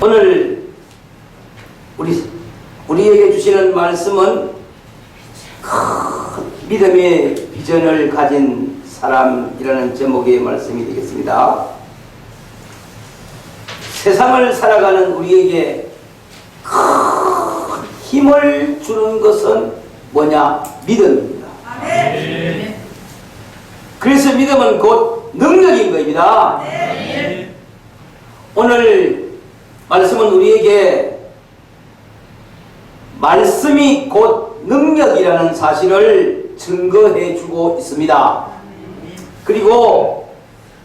오늘 우리에게 주시는 말씀은 큰 믿음의 비전을 가진 사람이라는 제목의 말씀이 되겠습니다. 세상을 살아가는 우리에게 큰 힘을 주는 것은 뭐냐? 믿음입니다. 그래서 믿음은 곧 능력인 겁니다. 오늘 말씀은 우리에게 말씀이 곧 능력이라는 사실을 증거해 주고 있습니다. 그리고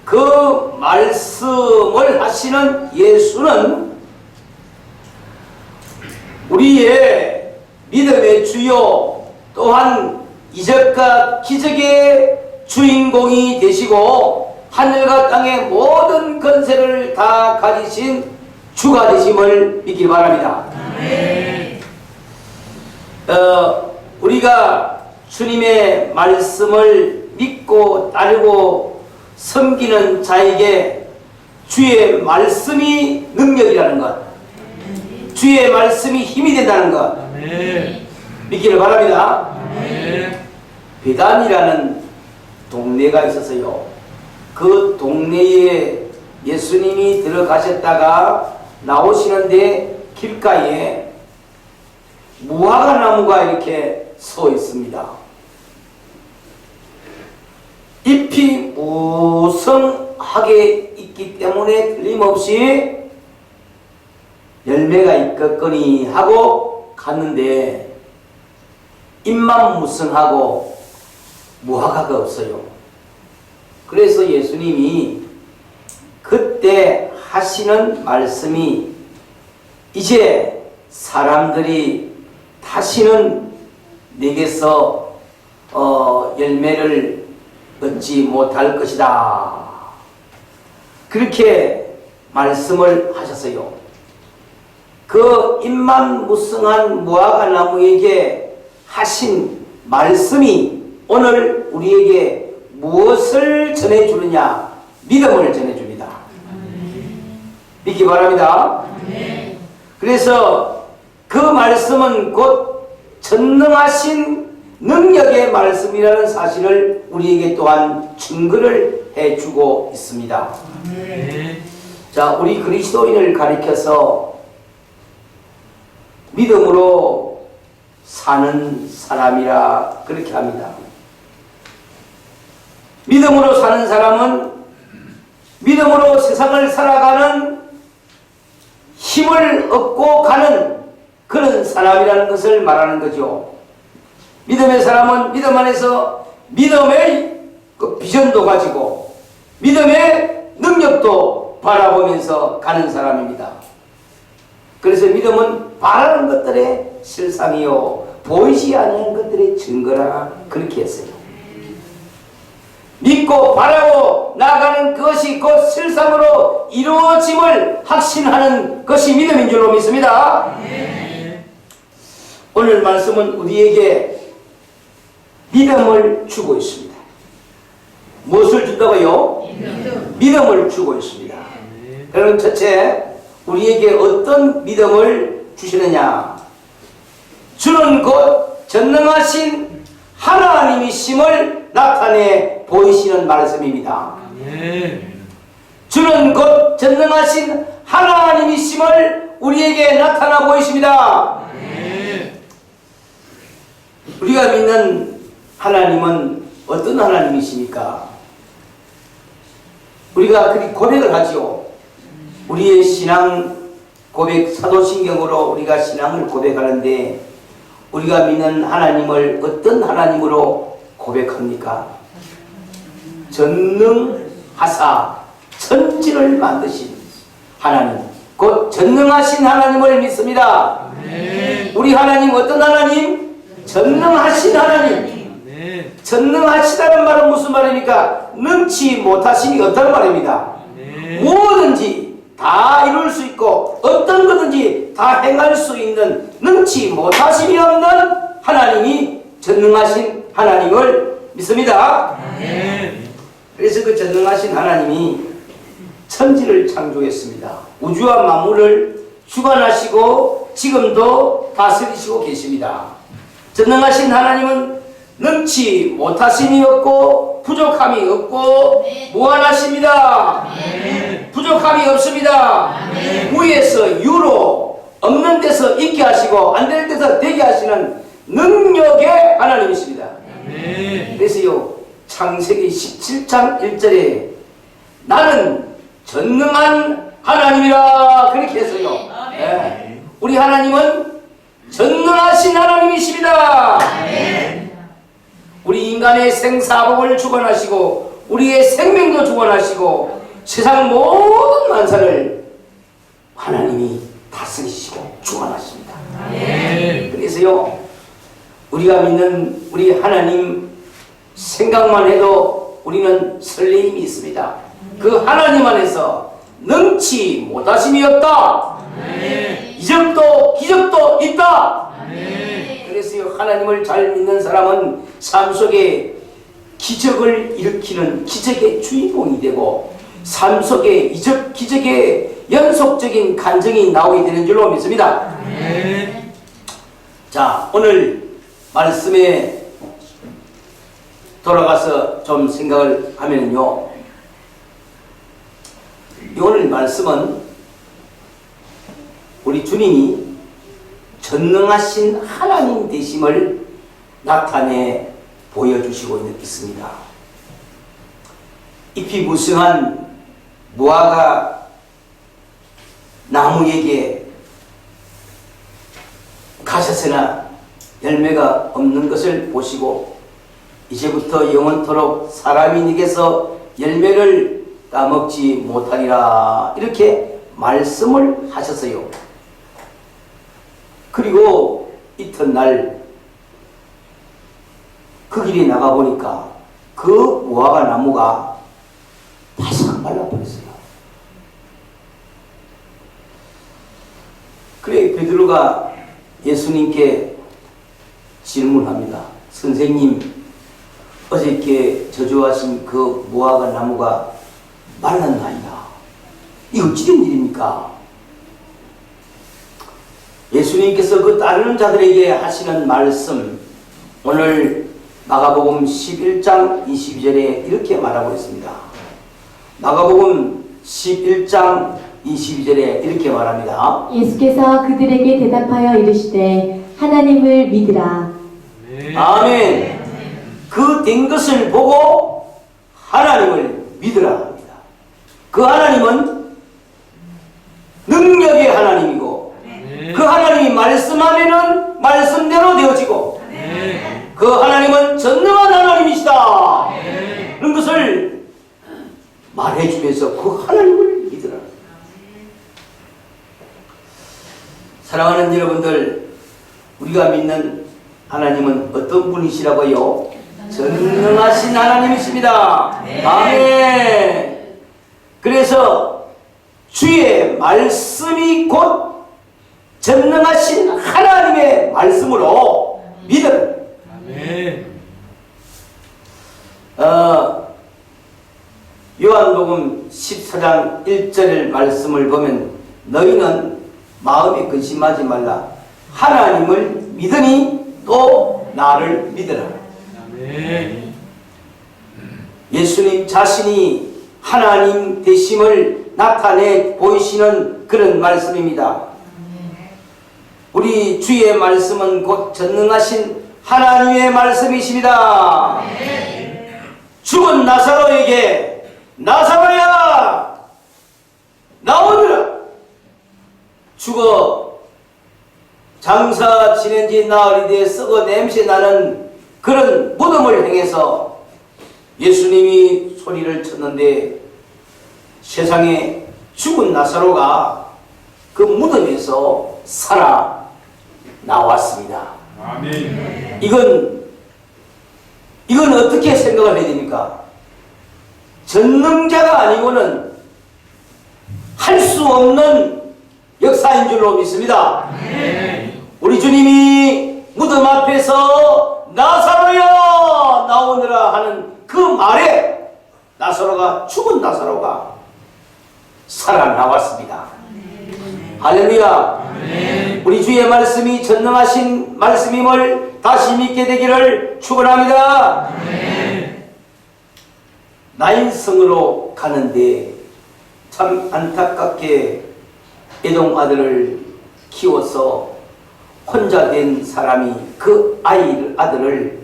그 말씀을 하시는 예수는 우리의 믿음의 주요, 또한 이적과 기적의 주인공이 되시고 하늘과 땅의 모든 권세를 다 가지신 주가 되심을 믿기 바랍니다. 우리가 주님의 말씀을 믿고 따르고 섬기는 자에게 주의 말씀이 능력이라는 것, 주의 말씀이 힘이 된다는 것 믿기를 바랍니다. 베단이라는 동네가 있었어요. 그 동네에 예수님이 들어가셨다가 나오시는데 길가에 무화과 나무가 이렇게 서 있습니다. 잎이 무성하게 있기 때문에 틀림없이 열매가 있겠거니 하고 갔는데 잎만 무성하고 무화과가 없어요. 그래서 예수님이 그때 하시는 말씀이 이제 사람들이 다시는 내게서 열매를 얻지 못할 것이다. 그렇게 말씀을 하셨어요. 그 잎만 무성한 무화과 나무에게 하신 말씀이 오늘 우리에게 무엇을 전해주느냐? 믿음을 전해줍니다. 믿기 바랍니다. 그래서 그 말씀은 곧 전능하신 능력의 말씀이라는 사실을 우리에게 또한 증거를 해주고 있습니다. 자, 우리 그리스도인을 가리켜서 믿음으로 사는 사람이라 그렇게 합니다. 믿음으로 사는 사람은 믿음으로 세상을 살아가는 힘을 얻고 가는 그런 사람이라는 것을 말하는 거죠. 믿음의 사람은 믿음 안에서 믿음의 그 비전도 가지고 믿음의 능력도 바라보면서 가는 사람입니다. 그래서 믿음은 바라는 것들의 실상이요 보이지 않는 것들의 증거라 그렇게 했어요. 믿고 바라고 나아가는 것이 곧 실상으로 이루어짐을 확신하는 것이 믿음인 줄로 믿습니다. 오늘 말씀은 우리에게 믿음을 주고 있습니다. 무엇을 준다고요? 믿음을 주고 있습니다. 여러분, 첫째, 우리에게 어떤 믿음을 주시느냐? 주는 곧 전능하신 하나님이심을 나타내 보이시는 말씀입니다. 주는 곧 전능하신 하나님이심을 우리에게 나타나 보이십니다. 우리가 믿는 하나님은 어떤 하나님이십니까? 우리가 그렇게 고백을 하지요. 우리의 신앙 고백, 사도신경으로 우리가 신앙을 고백하는데 우리가 믿는 하나님을 어떤 하나님으로 고백합니까? 전능하사 천지를 만드신 하나님, 곧 전능하신 하나님을 믿습니다. 우리 하나님 어떤 하나님? 전능하신 하나님. 전능하시다는 말은 무슨 말입니까? 능치 못하심이 없다는 말입니다. 뭐든지 다 이룰 수 있고 어떤 것든지 다 행할 수 있는 능치 못하심이 없는 하나님이 전능하신 하나님을 믿습니다. 그래서 그 전능하신 하나님이 천지를 창조했습니다. 우주와 만물을 주관하시고 지금도 다스리시고 계십니다. 전능하신 하나님은 능치 못하심이 없고 부족함이 없고 무한하십니다. 부족함이 없습니다. 위에서 유로 없는 데서 있게 하시고 안 될 데서 되게 하시는 능력의 하나님이십니다. 그래서요 창세기 17장 1절에 나는 전능한 하나님이라 그렇게 했어요. 네. 우리 하나님은 전능하신 하나님이십니다. 우리 인간의 생사복을 주관하시고 우리의 생명도 주관하시고 세상 모든 만사를 하나님이 다스리시고 주관하십니다. 그래서요 우리가 믿는 우리 하나님 생각만 해도 우리는 설레임이 있습니다. 그 하나님 안에서 능치 못하심이 없다. 이적도 기적도 있다. 그래서요 하나님을 잘 믿는 사람은 삶 속에 기적을 일으키는 기적의 주인공이 되고 삶 속에 이적 기적의 연속적인 간증이 나오게 되는 줄로 믿습니다. 자, 오늘 말씀에 돌아가서 좀 생각을 하면요, 오늘 말씀은 우리 주님이 전능하신 하나님 되심을 나타내 보여주시고 있습니다. 잎이 무성한 무화과 나무에게 가셨으나 열매가 없는 것을 보시고 이제부터 영원토록 사람이 네게서 열매를 따먹지 못하리라 이렇게 말씀을 하셨어요. 그리고 이튿날 그 길에 나가보니까 그 무화과 나무가 바싹 말라버렸어요. 그래 베드로가 예수님께 질문합니다. 선생님, 어저께 저주하신 그 무화과 나무가 말랐나이다. 이거 어찌된 일입니까? 예수님께서 그 따르는 자들에게 하시는 말씀, 오늘 마가복음 11장 22절에 이렇게 말하고 있습니다. 마가복음 11장 22절에 이렇게 말합니다. 예수께서 그들에게 대답하여 이르시되 하나님을 믿으라. 아멘. 그 된 것을 보고 하나님을 믿으라 합니다. 그 하나님은 능력의 하나님이고 그 하나님이 말씀하면은 말씀대로 되어지고 그 하나님은 전능한 하나님이시다. 그런 것을 말해주면서 그 하나님을 믿으라. 사랑하는 여러분들, 우리가 믿는 하나님은 어떤 분이시라고요? 전능하신 하나님이십니다. 아멘. 그래서 주의 말씀이 곧 전능하신 하나님의 말씀으로 믿으라. 요한복음 14장 1절 말씀을 보면 너희는 마음에 근심하지 말라. 하나님을 믿으니 또 나를 믿으라. 예수님 자신이 하나님 되심을 나타내 보이시는 그런 말씀입니다. 우리 주의 말씀은 곧 전능하신 하나님의 말씀이십니다. 죽은 나사로에게 나사로야 나오느라. 죽어 장사 지낸 지 나흘이 돼 썩어 냄새 나는 그런 무덤을 향해서 예수님이 소리를 쳤는데 세상에 죽은 나사로가 그 무덤에서 살아 나왔습니다. 아멘. 이건 어떻게 생각을 해야 됩니까? 전능자가 아니고는 할 수 없는 역사인 줄로 믿습니다. 우리 주님이 무덤 앞에서 나사로야 나오느라 하는 그 말에 나사로가 죽은 나사로가 살아나왔습니다. 할렐루야. 우리 주의 말씀이 전능하신 말씀임을 다시 믿게 되기를 축원합니다. 나인성으로 가는데 참 안타깝게 애동 아들을 키워서 혼자 된 사람이 그 아들을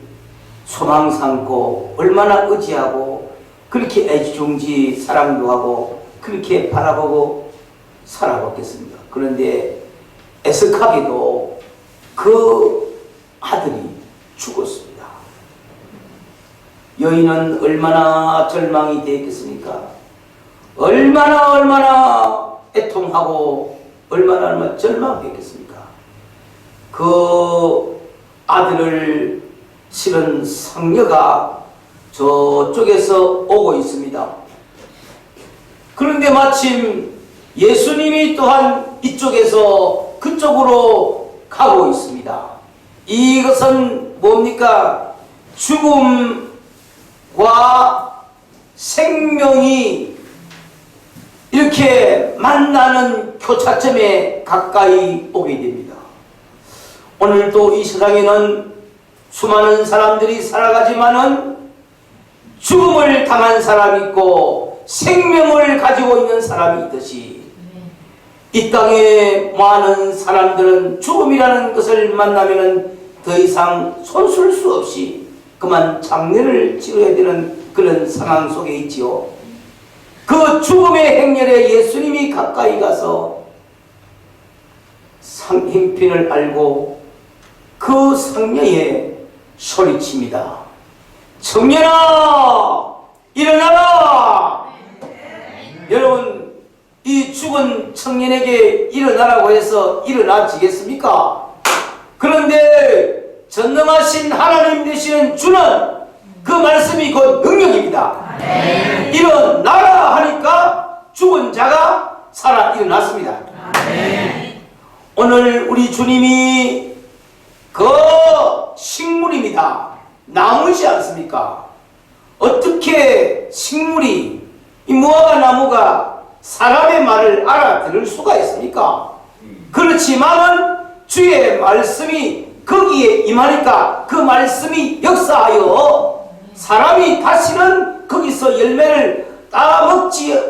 소망 삼고 얼마나 의지하고 그렇게 애지중지 사랑도 하고 그렇게 바라보고 살아봤겠습니까? 그런데 애석하게도 그 아들이 죽었습니다. 여인은 얼마나 절망이 되었겠습니까? 얼마나 애통하고 얼마나 절망되었겠습니까? 그 아들을 실은 상녀가 저쪽에서 오고 있습니다. 그런데 마침 예수님이 또한 이쪽에서 그쪽으로 가고 있습니다. 이것은 뭡니까? 죽음과 생명이 이렇게 만나는 교차점에 가까이 오게 됩니다. 오늘도 이 세상에는 수많은 사람들이 살아가지만은 죽음을 당한 사람이 있고 생명을 가지고 있는 사람이 있듯이 이 땅에 많은 사람들은 죽음이라는 것을 만나면은 더 이상 손쓸 수 없이 그만 장례를 치러야 되는 그런 상황 속에 있지요. 그 죽음의 행렬에 예수님이 가까이 가서 형편을 알고 그 상녀에 소리칩니다. 청년아, 일어나라! 여러분, 이 죽은 청년에게 일어나라고 해서 일어나지겠습니까? 그런데 전능하신 하나님 되시는 주는 그 말씀이 곧 능력입니다. 일어나라 하니까 죽은 자가 살아 일어났습니다. 오늘 우리 주님이 그 식물입니다. 나무지 않습니까? 어떻게 식물이 이 무화과 나무가 사람의 말을 알아들을 수가 있습니까? 그렇지만은 주의 말씀이 거기에 임하니까 그 말씀이 역사하여 사람이 다시는 거기서 열매를 따먹지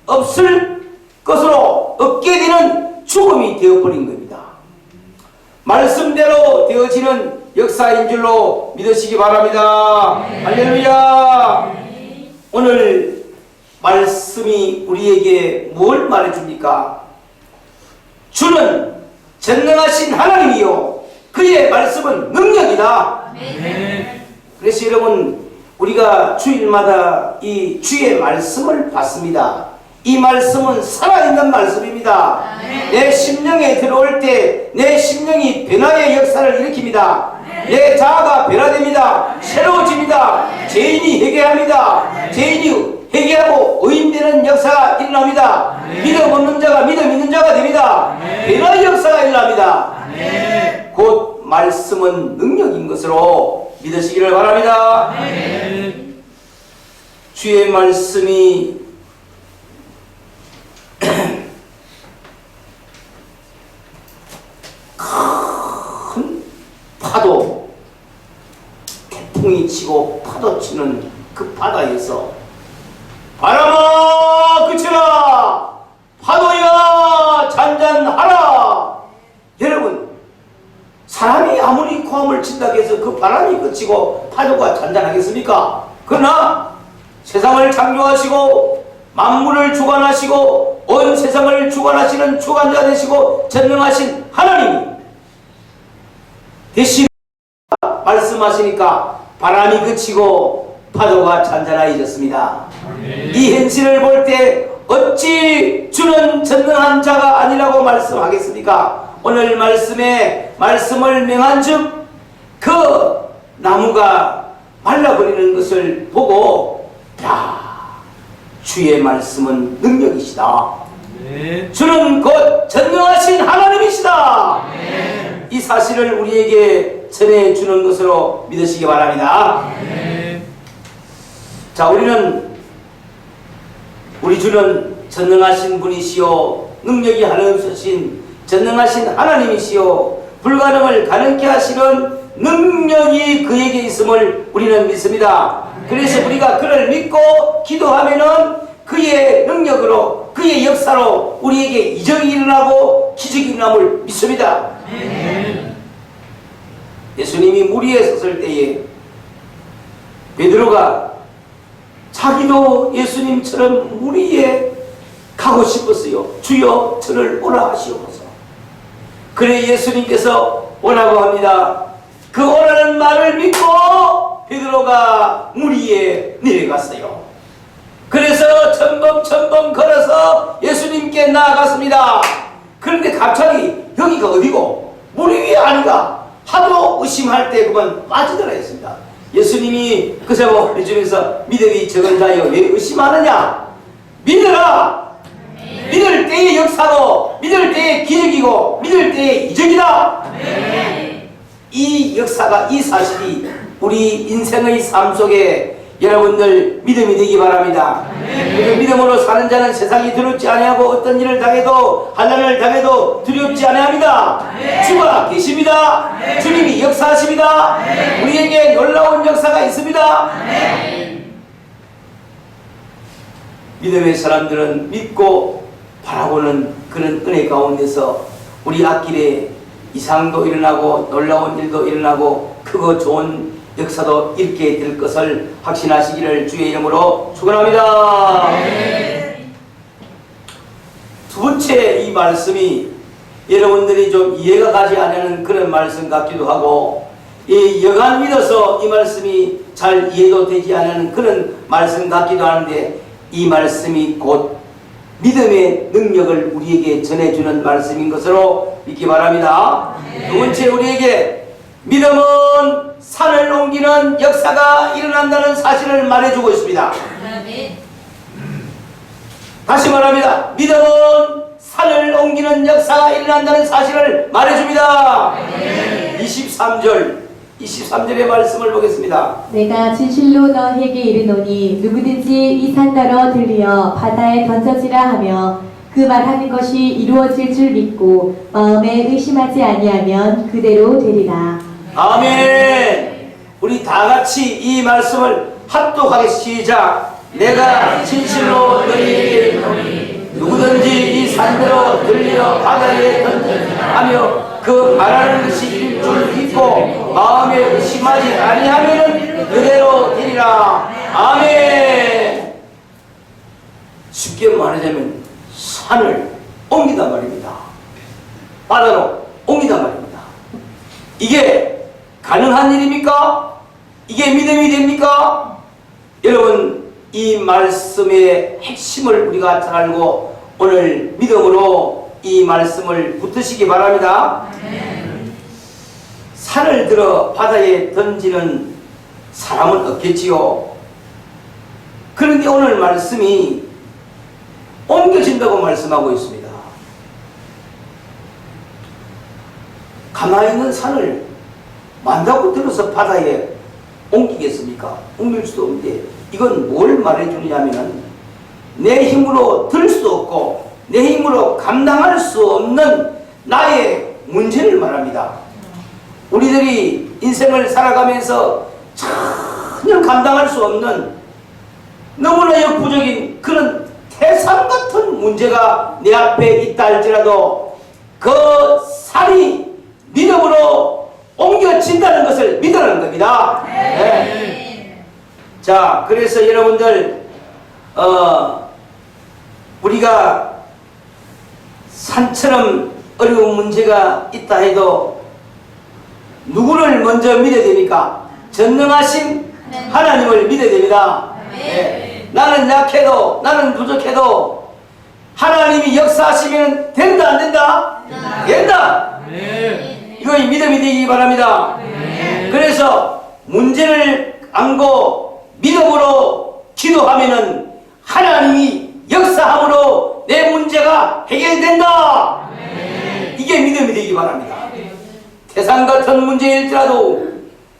없을 것으로 얻게 되는 죽음이 되어버린 겁니다. 말씀대로 되어지는 역사인 줄로 믿으시기 바랍니다. 할렐루야. 오늘 말씀이 우리에게 뭘 말해줍니까? 주는 전능하신 하나님이요 그의 말씀은 능력이다. 그래서 여러분, 우리가 주일마다 이 주의 말씀을 받습니다. 이 말씀은 살아있는 말씀입니다. 내 심령에 들어올 때 내 심령이 변화의 역사를 일으킵니다. 내 자아가 변화됩니다. 새로워집니다. 죄인이 회개합니다. 죄인이 회개하고 의인되는 역사가 일어납니다. 믿음 없는 자가 믿음 있는 자가 됩니다. 변화의 역사가 일어납니다. 곧 말씀은 능력인 것으로 믿으시기를 바랍니다. 주의 말씀이 큰 파도, 태풍이 치고 파도 치는 그 바다에서 바람아 그쳐라, 파도야 잔잔하라. 여러분, 사람이 아무리 고함을 친다고 해서 그 바람이 그치고 파도가 잔잔하겠습니까? 그러나 세상을 창조하시고 만물을 주관하시고 온 세상을 주관하시는 주관자 되시고 전능하신 하나님이 대신 말씀하시니까 바람이 그치고 파도가 잔잔해졌습니다. 이 현실을 볼 때 어찌 주는 전능한 자가 아니라고 말씀하겠습니까? 오늘 말씀에 말씀을 명한즉 그 나무가 말라버리는 것을 보고, 야, 주의 말씀은 능력이시다. 주는 곧 전능하신 하나님이시다. 이 사실을 우리에게 전해주는 것으로 믿으시기 바랍니다. 자, 우리 주는 전능하신 분이시요 능력이 하나없으신 전능하신 하나님이시요 불가능을 가능케 하시는 능력이 그에게 있음을 우리는 믿습니다. 그래서 우리가 그를 믿고 기도하면은 그의 능력으로 그의 역사로 우리에게 이적이 일어나고 기적이 일어남을 믿습니다. 예수님이 물 위에 섰을 때에 베드로가 자기도 예수님처럼 물 위에 가고 싶었어요. 주여 저를 오라 하시옵소서. 그래 예수님께서 오라고 합니다. 그 오라는 말을 믿고 베드로가 물 위에 내려갔어요. 그래서 첨벙첨벙 걸어서 예수님께 나아갔습니다. 그런데 갑자기 여기가 어디고 물 위에 아닌가 하도 의심할 때 그만 빠지더라 했습니다. 예수님이 그 제목 해주면서 믿음이 적은 자여 왜 의심하느냐? 믿으라! 믿을 때의 역사고 믿을 때의 기적이고 믿을 때의 이적이다. 이 역사가 이 사실이 우리 인생의 삶 속에 여러분들 믿음이 되기 바랍니다. 그 믿음으로 사는 자는 세상이 두렵지 아니하고 어떤 일을 당해도 환난을 당해도 두렵지 아니합니다. 주가 계십니다. 주님이 역사하십니다. 우리에게 놀라운 역사가 있습니다. 믿음의 사람들은 믿고 바라보는 그런 은혜 가운데서 우리 앞길에 이상도 일어나고 놀라운 일도 일어나고 크고 좋은 역사도 있게 될 것을 확신하시기를 주의 이름으로 축원합니다. 두 번째 이 말씀이 여러분들이 좀 이해가 가지 않는 그런 말씀 같기도 하고 이 여간 믿어서 이 말씀이 잘 이해도 되지 않는 그런 말씀 같기도 하는데 이 말씀이 곧 믿음의 능력을 우리에게 전해주는 말씀인 것으로 믿기 바랍니다. 두 번째 우리에게 믿음은 산을 옮기는 역사가 일어난다는 사실을 말해주고 있습니다. 다시 말합니다. 믿음은 산을 옮기는 역사가 일어난다는 사실을 말해줍니다. 23절의 말씀을 보겠습니다. 내가 진실로 너에게 이르노니 누구든지 이 산더러 들리어 바다에 던져지라 하며 그 말하는 것이 이루어질 줄 믿고 마음에 의심하지 아니하면 그대로 되리라. 아멘. 우리 다 같이 이 말씀을 합독하게 시작. 내가 진실로 너희에게 이르노니 누구든지 이 산대로 들려 바다에 던져하며 그 말하는 것이 이룰 줄 믿고 마음에 의심하지 아니하면 그대로 되리라. 아멘. 쉽게 말하자면 산을 옮기다 말입니다. 바다로 옮기다 말입니다. 이게 가능한 일입니까? 이게 믿음이 됩니까? 여러분 이 말씀의 핵심을 우리가 잘 알고 오늘 믿음으로 이 말씀을 붙드시기 바랍니다. 산을 들어 바다에 던지는 사람은 없겠지요. 그런데 오늘 말씀이 옮겨진다고 말씀하고 있습니다. 가만히 있는 산을 만다고 들어서 바다에 옮기겠습니까? 옮길 수도 없는데 이건 뭘 말해주냐면은 내 힘으로 들 수 없고 내 힘으로 감당할 수 없는 나의 문제를 말합니다. 우리들이 인생을 살아가면서 전혀 감당할 수 없는 너무나 역부족인 그런 태산 같은 문제가 내 앞에 있다 할지라도 그 산이 믿음으로 옮겨진다는 것을 믿으라는 겁니다. 네. 자, 그래서 여러분들 우리가 산처럼 어려운 문제가 있다 해도 누구를 먼저 믿어야 됩니까? 전능하신 하나님을 믿어야 됩니다. 네. 나는 약해도 나는 부족해도 하나님이 역사하시면 된다 안 된다? 된다. 이거 믿음이 되기 바랍니다. 그래서 문제를 안고 믿음으로 기도하면은 하나님이 역사함으로 내 문제가 해결된다. 이게 믿음이 되기 바랍니다. 태산 같은 문제일지라도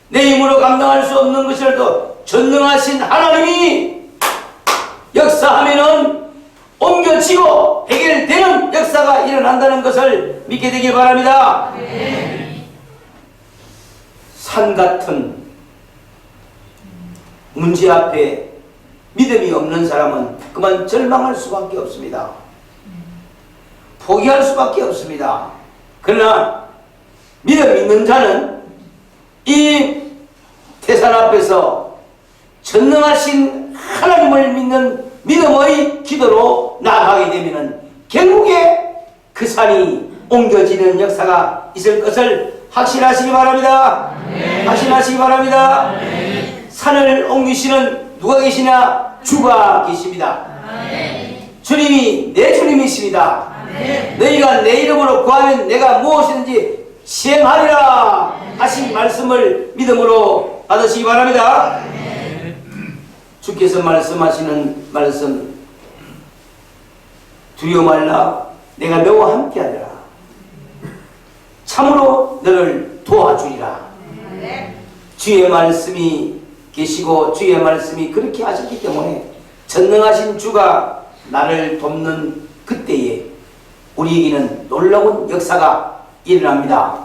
내 힘으로 감당할 수 없는 것이라도 전능하신 하나님이 역사하면은 옮겨지고 해결되는 역사가 일어난다는 것을 믿게 되길 바랍니다. 산 같은 문제 앞에 믿음이 없는 사람은 그만 절망할 수밖에 없습니다. 포기할 수밖에 없습니다. 그러나 믿음 있는 자는 이 태산 앞에서 전능하신 하나님을 믿는 믿음의 기도로 나아가게 되면 결국에 그 산이 옮겨지는 역사가 있을 것을 확신하시기 바랍니다. 확신하시기 바랍니다. 산을 옮기시는 누가 계시냐? 주가 계십니다. 주님이 내 주님이십니다. 너희가 내 이름으로 구하면 내가 무엇이든지 시행하리라 하신 말씀을 믿음으로 받으시기 바랍니다. 주께서 말씀하시는 말씀, 두려워 말라, 내가 너와 함께하리라. 참으로 너를 도와주리라. 주의 말씀이 계시고 주의 말씀이 그렇게 하셨기 때문에 전능하신 주가 나를 돕는 그때에 우리에게는 놀라운 역사가 일어납니다.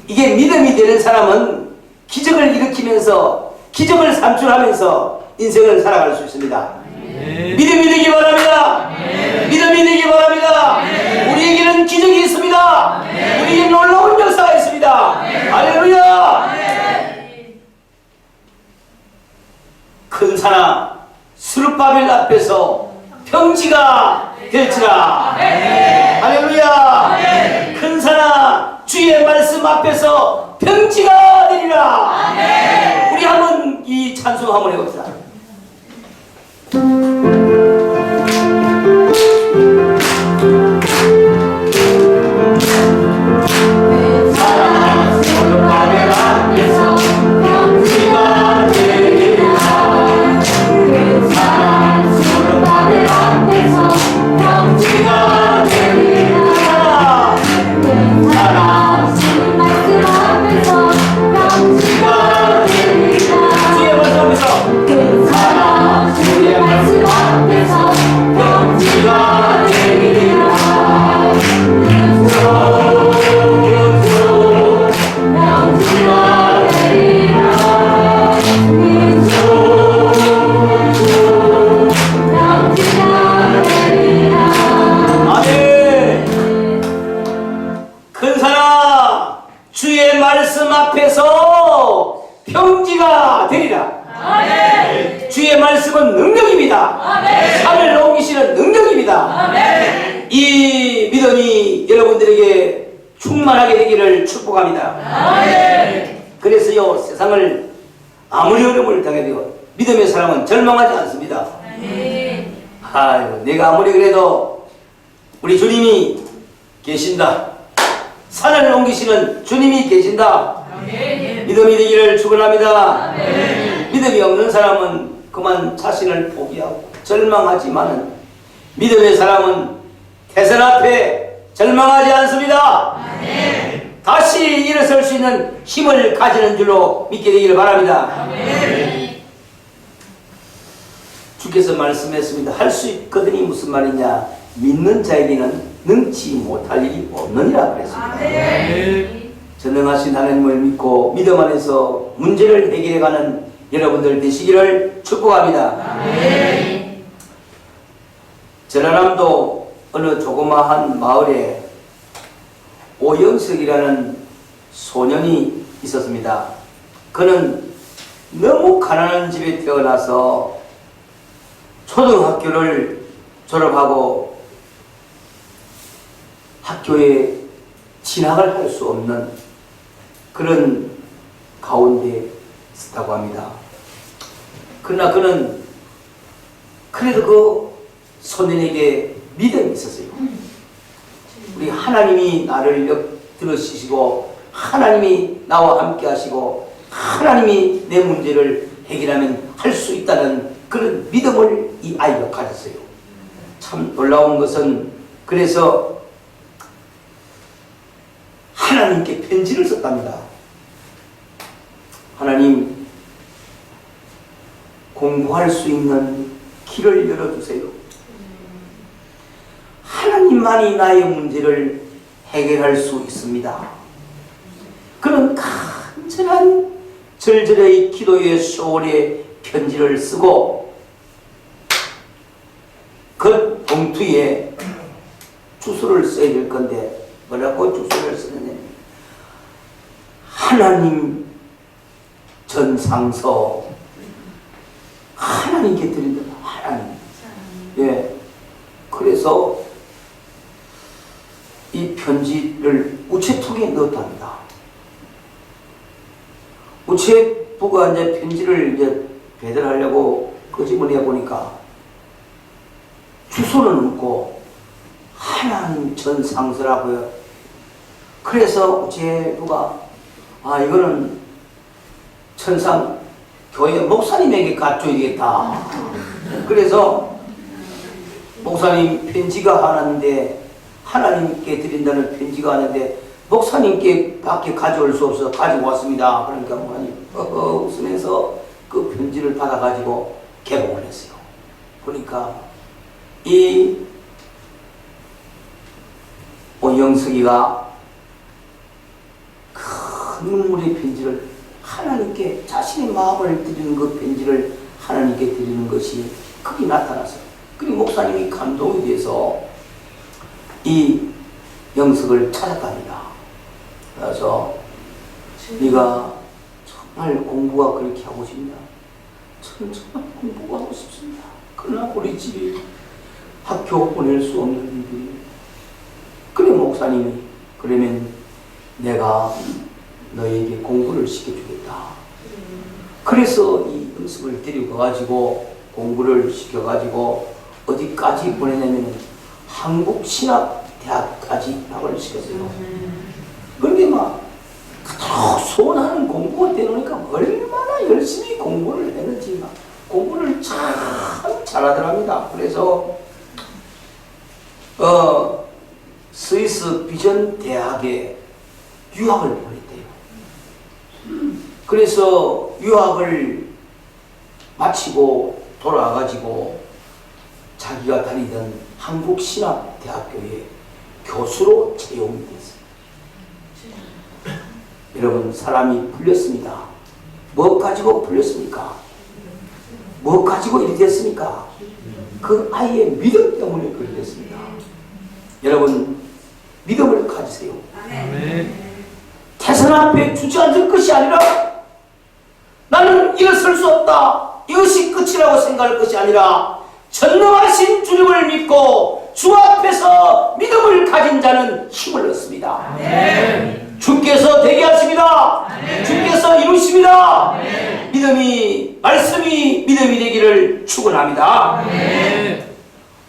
이게 믿음이 되는 사람은 기적을 일으키면서 기적을 산출하면서 인생을 살아갈 수 있습니다. 믿음이 되기 바랍니다. 믿음이 되기 바랍니다. 우리에게는 기적이 있습니다. 우리에게 놀라운 역사가 있습니다. 할렐루야. 큰 산아 스룹바벨 앞에서 평지가 될지라. 할렐루야. 큰 산아 주의 말씀 앞에서 평지가 되리라. 우리 한번 이 찬송 한번 해봅시다. 평지가 되리라. 아멘. 주의 말씀은 능력입니다. 아멘. 산을 옮기시는 능력입니다. 아멘. 이 믿음이 여러분들에게 충만하게 되기를 축복합니다. 아멘. 그래서요, 세상을 아무리 어려움을 당해도 믿음의 사람은 절망하지 않습니다. 아멘. 아이고, 내가 아무리 그래도 우리 주님이 계신다. 산을 옮기시는 주님이 계신다. 아멘. 믿음이 되기를 축원합니다. 믿음이 없는 사람은 그만 자신을 포기하고 절망하지만은 믿음의 사람은 태산 앞에 절망하지 않습니다. 아멘. 다시 일어설 수 있는 힘을 가지는 줄로 믿게 되기를 바랍니다. 아멘. 주께서 말씀했습니다. 할 수 있거든이 무슨 말이냐? 믿는 자에게는 능치 못할 일이 없느니라 그랬습니다. 아멘. 전능하신 하나님을 믿고 믿음 안에서 문제를 해결해가는 여러분들 되시기를 축복합니다. 아멘. 전라남도 어느 조그마한 마을에 오영석이라는 소년이 있었습니다. 그는 너무 가난한 집에 태어나서 초등학교를 졸업하고 학교에 진학을 할 수 없는 그런 가운데 있었다고 합니다. 그러나 그는 그래도 그 소년에게 믿음이 있었어요. 우리 하나님이 나를 들으시고 하나님이 나와 함께 하시고 하나님이 내 문제를 해결하면 할 수 있다는 그런 믿음을 이 아이가 가졌어요. 참 놀라운 것은 그래서 하나님께 편지를 썼답니다. 하나님, 공부할 수 있는 길을 열어주세요. 하나님만이 나의 문제를 해결할 수 있습니다. 그런 간절한 절절의 기도의 소원의 편지를 쓰고 그 봉투에 주소를 써야 될 건데 뭐라고 주소를 쓰느냐, 하나님 전상서, 하나님께 드린다. 하나님. 예. 그래서 이 편지를 우체통에 넣었답니다. 우체부가 이제 편지를 이제 배달하려고 끄집어내 보니까 주소는 없고 하나님 전상서라고요. 그래서 우체부가 이거는 천상 교회 목사님에게 갖줘야 되겠다. 그래서 목사님 편지가 하나인데, 하나님께 드린다는 편지가 하는데 목사님께 밖에 가져올 수 없어서 가지고 왔습니다. 그러니까 목사님 웃으면서 그 편지를 받아가지고 개봉을 했어요. 보니까 이 오영석이가 큰 눈물의 편지를 하나님께, 자신의 마음을 드리는 그 편지를 하나님께 드리는 것이 크게 나타났어요. 그리고 목사님이 감동이 돼서 이 영석을 찾았답니다. 그래서 네가 정말 공부가 그렇게 하고 싶냐? 저는 정말 공부가 하고 싶습니다. 그러나 우리 집이 학교 보낼 수 없는 일이. 그래 목사님이, 그러면 내가 너에게 공부를 시켜주겠다. 그래서 이 영석을 데리고 가가지고 공부를 시켜가지고 어디까지 보내냐면 한국신학대학까지 학을 시켰어요. 그런데 막 그토록 소원하는 공부가 되놓으니까 얼마나 열심히 공부를 했는지 막 공부를 참 잘하더랍니다. 그래서 스위스 비전 대학에 유학을 보냈대요. 그래서 유학을 마치고 돌아와가지고 자기가 다니던 한국신학대학교에 교수로 채용이 됐어요. 여러분, 사람이 풀렸습니다. 뭐 가지고 풀렸습니까? 뭐 가지고 이리 됐습니까? 그 아이의 믿음 때문에 그렇게 됐습니다. 여러분, 믿음을 가지세요. 태산 앞에 주저앉을 것이 아니라, 나는 일어설 수 없다, 이것이 끝이라고 생각할 것이 아니라, 전능하신 주님을 믿고 주 앞에서 믿음을 가진 자는 힘을 얻습니다. 주께서 되게 하십니다. 주께서 이루십니다. 믿음이, 말씀이 믿음이 되기를 축원합니다.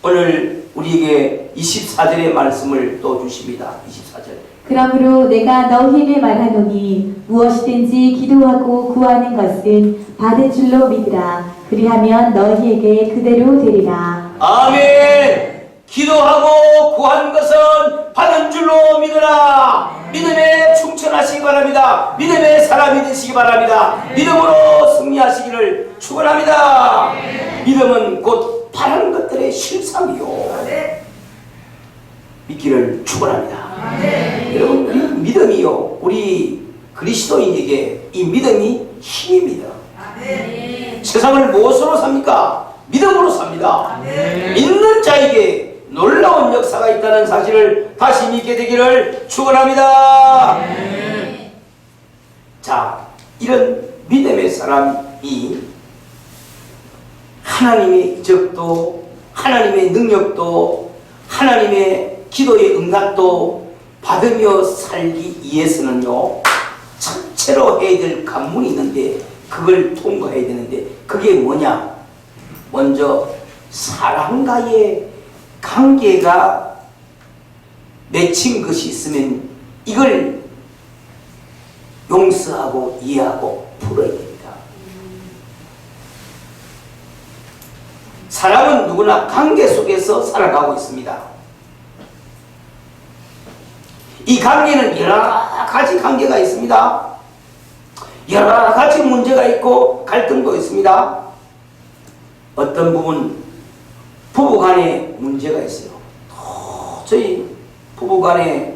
오늘 우리에게 24절의 말씀을 또 주십니다. 24절. 그러므로 내가 너희에게 말하노니 무엇이든지 기도하고 구하는 것은 받은 줄로 믿으라. 그리하면 너희에게 그대로 되리라. 아멘. 기도하고 구한 것은 받은 줄로 믿으라. 믿음에 충천하시기 바랍니다. 믿음의 사람이 되시기 바랍니다. 믿음으로 승리하시기를 축원합니다. 믿음은 곧 바라는 것들의 실상이요. 믿기를 축원합니다. 여러분, 우리 믿음이요, 우리 그리스도인에게 이 믿음이 힘입니다. 세상을 무엇으로 삽니까? 믿음으로 삽니다. 믿는 자에게 놀라운 역사가 있다는 사실을 다시 믿게 되기를 축원합니다. 자, 이런 믿음의 사람이 하나님의 이적도, 하나님의 능력도, 하나님의 기도의 응답도 받으며 살기 위해서는요, 첫째로 해야 될 관문이 있는데, 그걸 통과해야 되는데, 그게 뭐냐? 먼저 사람과의 관계가 맺힌 것이 있으면 이걸 용서하고 이해하고 풀어야 됩니다. 사람은 누구나 관계 속에서 살아가고 있습니다. 이 관계는 여러 가지 관계가 있습니다. 여러 가지 문제가 있고 갈등도 있습니다. 어떤 부분 부부간에 문제가 있어요. 도저히 부부간에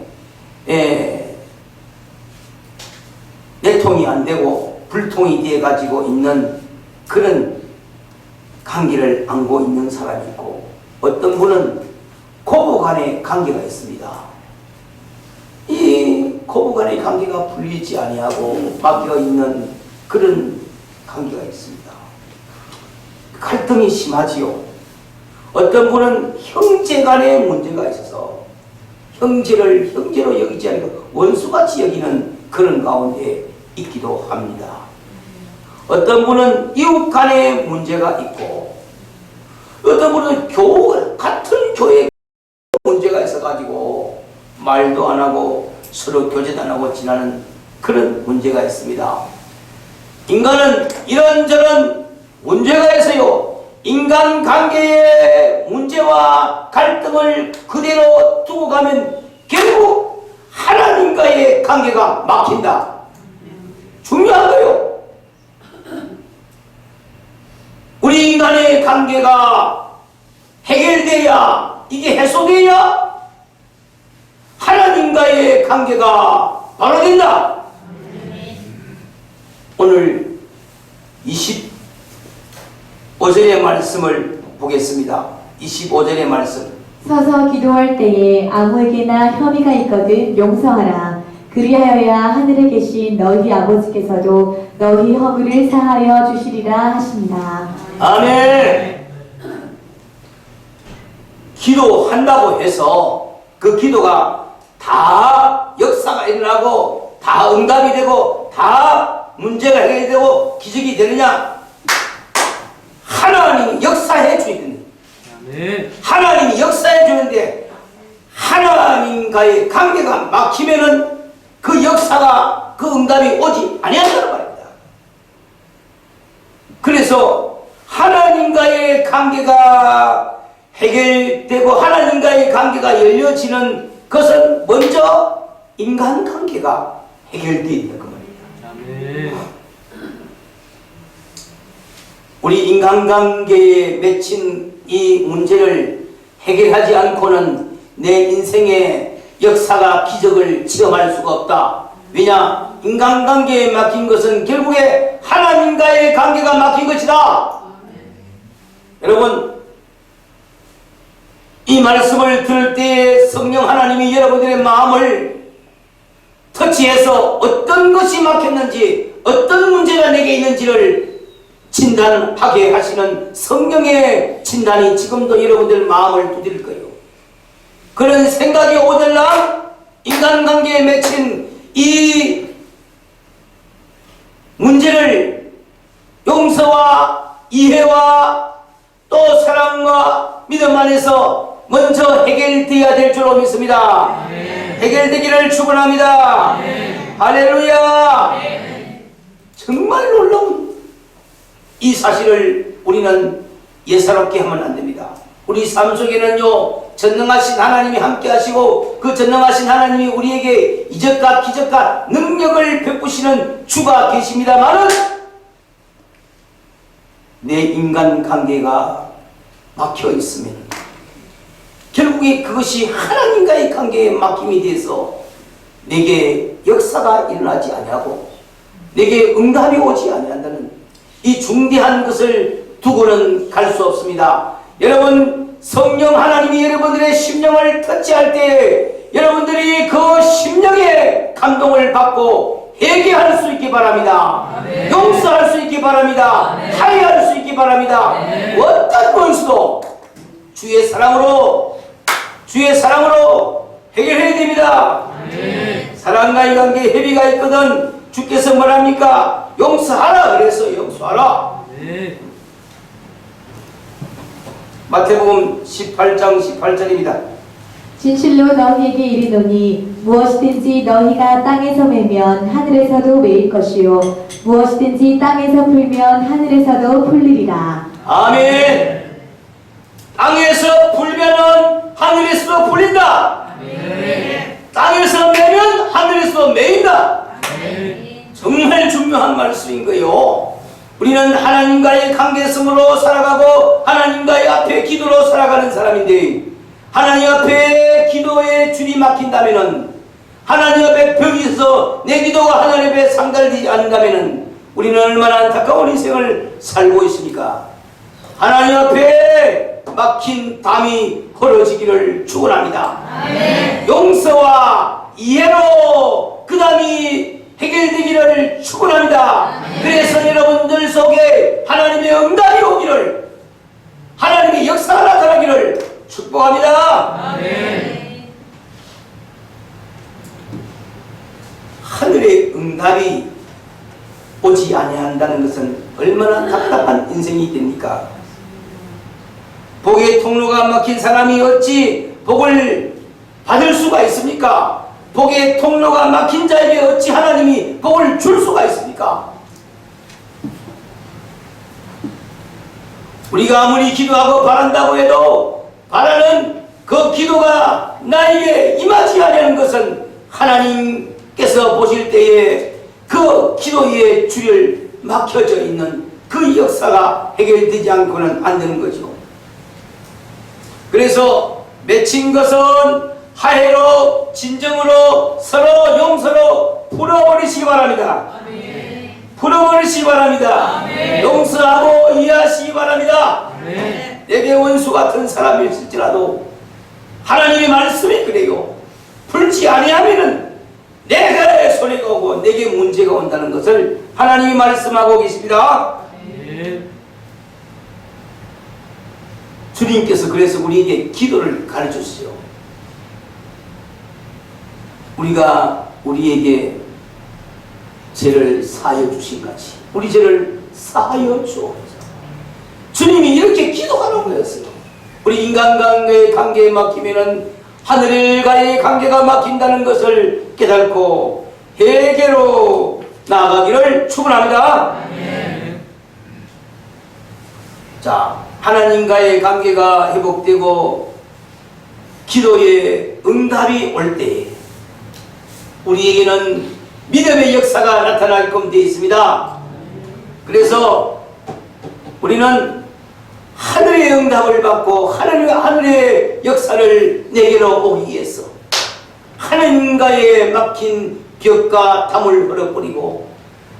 내통이 안 되고 불통이 되어 가지고 있는 그런 관계를 안고 있는 사람이 있고, 어떤 분은 고부간의 관계가 있습니다. 이 고부간의 관계가 풀리지 아니하고 바뀌어 있는 그런 관계가 있습니다. 갈등이 심하지요. 어떤 분은 형제간의 문제가 있어서 형제를 형제로 여기지 않고 원수같이 여기는 그런 가운데 있기도 합니다. 어떤 분은 이웃 간의 문제가 있고, 어떤 분은 같은 교회 문제가 있어가지고 말도 안 하고 서로 교제도 안 하고 지나는 그런 문제가 있습니다. 인간은 이런저런 문제가 있어요. 인간관계의 문제와 갈등을 그대로 두고 가면 결국 하나님과의 관계가 막힌다. 중요한 거예요. 우리 인간의 관계가 해결돼야, 이게 해소돼야 하나님과의 관계가 바로 된다. 오늘 25절의 말씀을 보겠습니다. 25절의 말씀. 서서 기도할 때에 아무에게나 혐의가 있거든 용서하라. 그리하여야 하늘에 계신 너희 아버지께서도 너희 허물을 사하여 주시리라 하십니다. 아멘. 기도한다고 해서 그 기도가 다 역사가 일어나고 다 응답이 되고 다 문제가 해결되고 기적이 되느냐? 하나님이 역사해 주는데, 하나님이 역사해 주는데 하나님과의 관계가 막히면은 그 역사가, 그 응답이 오지 아니한다는 말입니다. 그래서 하나님과의 관계가 해결되고 하나님과의 관계가 열려지는 것은 먼저 인간관계가 해결되어 있는 그 말입니다. 우리 인간관계에 맺힌 이 문제를 해결하지 않고는 내 인생의 역사가 기적을 체험할 수가 없다. 왜냐? 인간관계에 막힌 것은 결국에 하나님과의 관계가 막힌 것이다. 여러분, 이 말씀을 들을 때 성령 하나님이 여러분들의 마음을 터치해서 어떤 것이 막혔는지, 어떤 문제가 내게 있는지를 진단하게 하시는 성령의 진단이 지금도 여러분들 마음을 두드릴 거예요. 그런 생각이 오늘날 인간관계에 맺힌 이 문제를 용서와 이해와 또 사랑과 믿음 안에서 먼저 해결되어야 될 줄로 믿습니다. 해결되기를 축원합니다. 할렐루야. 정말 놀라운 이 사실을 우리는 예사롭게 하면 안 됩니다. 우리 삶 속에는요, 전능하신 하나님이 함께 하시고 그 전능하신 하나님이 우리에게 이적과 기적과 능력을 베푸시는 주가 계십니다만은 내 인간관계가 막혀 있으면 결국에 그것이 하나님과의 관계에 막힘이 돼서 내게 역사가 일어나지 아니하고 내게 응답이 오지 아니한다는 이 중대한 것을 두고는 갈 수 없습니다. 여러분, 성령 하나님이 여러분들의 심령을 터치할 때 여러분들이 그 심령에 감동을 받고 회개할 수 있기 바랍니다. 용서할 수 있기 바랍니다. 화해할 수 있기 바랍니다. 어떤 원수도 주의 사랑으로 해결해야 됩니다. 사랑과 이 관계에 협의가 있거든 주께서 뭐랍니까? 용서하라 그래서 용서하라. 마태복음 18장 18절입니다. 진실로 너희에게 이르노니 무엇이든지 너희가 땅에서 매면 하늘에서도 매일 것이요 무엇이든지 땅에서 풀면 하늘에서도 풀리리라. 아멘. 땅에서 풀면은 하늘에서도 풀린다. 땅에서 매면 하늘에서도 매인다. 정말 중요한 말씀인 거요. 우리는 하나님과의 관계성으로 살아가고 하나님과의 앞에 기도로 살아가는 사람인데 하나님 앞에 기도의 줄이 막힌다면은, 하나님 앞에 벽이 있어 내 기도가 하나님 앞에 상달되지 않는다면은 우리는 얼마나 안타까운 인생을 살고 있습니까? 하나님 앞에 막힌 담이 벌어지기를 축원합니다. 용서와 이해로 그 담이 해결되기를 축원합니다. 그래서 여러분들 속에 하나님의 응답이 오기를, 하나님의 역사가 나타나기를 축복합니다. 하늘의 응답이 오지 아니한다는 것은 얼마나 답답한 인생이 됩니까? 복의 통로가 막힌 사람이 어찌 복을 받을 수가 있습니까? 복의 통로가 막힌 자에게 어찌 하나님이 복을 줄 수가 있습니까? 우리가 아무리 기도하고 바란다고 해도 바라는 그 기도가 나에게 임하지 않는 것은 하나님께서 보실 때에 그 기도의 줄을 막혀져 있는 그 역사가 해결되지 않고는 안 되는 거죠. 그래서 맺힌 것은 화해로, 진정으로, 서로 용서로 풀어버리시기 바랍니다. 풀어버리시기 바랍니다. 용서하고 이해하시기 바랍니다. 내게 원수 같은 사람이 있을지라도 하나님의 말씀이 그래요. 풀지 아니하면은 내가 손해가 오고 내게 문제가 온다는 것을 하나님이 말씀하고 계십니다. 주님께서 그래서 우리에게 기도를 가르쳐주세요. 우리가 우리에게 죄를 사하여 주신 같이 우리 죄를 사하여 주옵소서. 주님이 이렇게 기도하는 거였어요. 우리 인간과의 관계에 막히면은 하늘과의 관계가 막힌다는 것을 깨닫고 회개로 나아가기를 축원합니다. 자, 하나님과의 관계가 회복되고 기도의 응답이 올 때 우리에게는 믿음의 역사가 나타나게끔 되어 있습니다. 그래서 우리는 하늘의 응답을 받고 하늘의 역사를 내게로 오기 위해서 하나님과의 막힌 벽과 담을 헐어버리고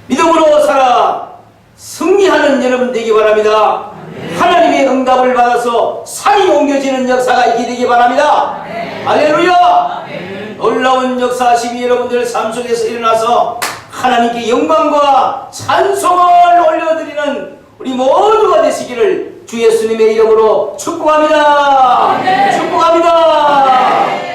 믿음으로 살아 승리하는 여러분 되기 바랍니다. 하나님의 응답을 받아서 산이 옮겨지는 역사가 있게 되기 바랍니다. 할렐루야! 놀라운 역사하심이 여러분들 삶 속에서 일어나서 하나님께 영광과 찬송을 올려드리는 우리 모두가 되시기를 주 예수님의 이름으로 축복합니다. 축복합니다.